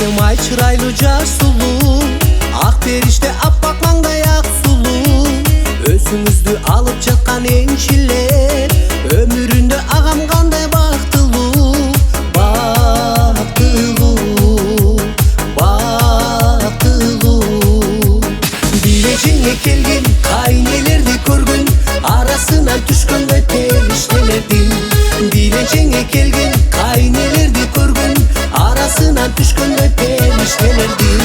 Эсем ай чырайлуу жаш сулуу, ак периште аппак маңдай ак сулуу. Өзүңүздү алып жаткан энчилер, өмүрүндө агам кандай бактылуу. Бактылуу, бактылуу. Билежиңе келген кайнелерди көргөн, арасынан түшкөндөй периштелердин. Билежиңе келген кайнелерди көргөн, арасынан түшкөндөй периштелердин.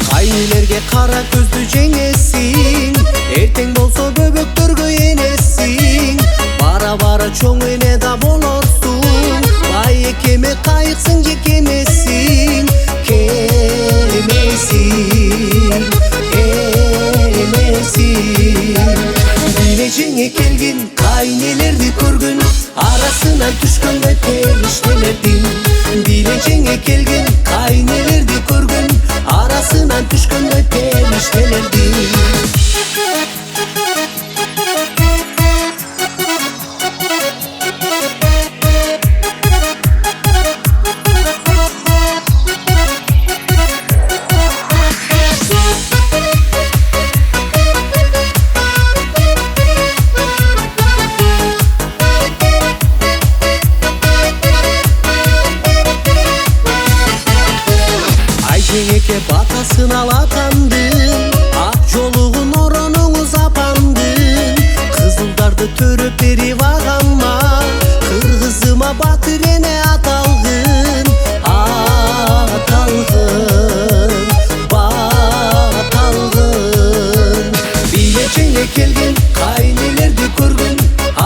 Кайнелерге кара көздү жеңесиң, эртең болсо бөбөктөргө энесиң. Бара бара чоң эне да болорсуң, бай экеме кайыксың же кемесиң. Кемесиң, эмесиң. Билежиңе келген кайнелерди көргөн, арасынан түшкөндөй периштелердин. Билежиңе келген кайнелерди көргөн, арасынан түшкөндөй периштелердин. Айжеңеке батасын алатандын, ак жолугун оронуңуз апандын. Кызылдарды төрөп берип агамма, кыргызыма батыр эне аталгын. Аталгын, баталгын. Билежиңе келген кайнелерди көргөн,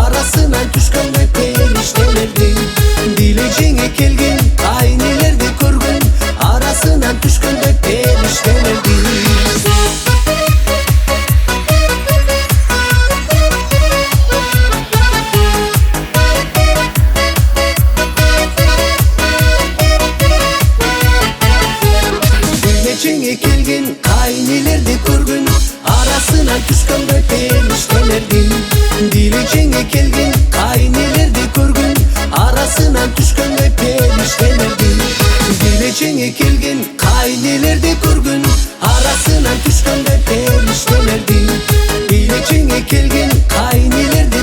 арасынан түшкөндөй периштелердин. Билежиңе келген кайнелерди көргөн, арасынан түшкөндөй периштелердин. Билежиңе келген кайнелерди көргөн, арасынан түшкөндөй периштелердин. Билежиңе келген кайнелерди көргөн, арасынан түшкөндөй периштелердин. Билежиңе келген кайнелерди көргөн, арасынан түшкөндөй периштелердин. Билежиңе келген кайнелерди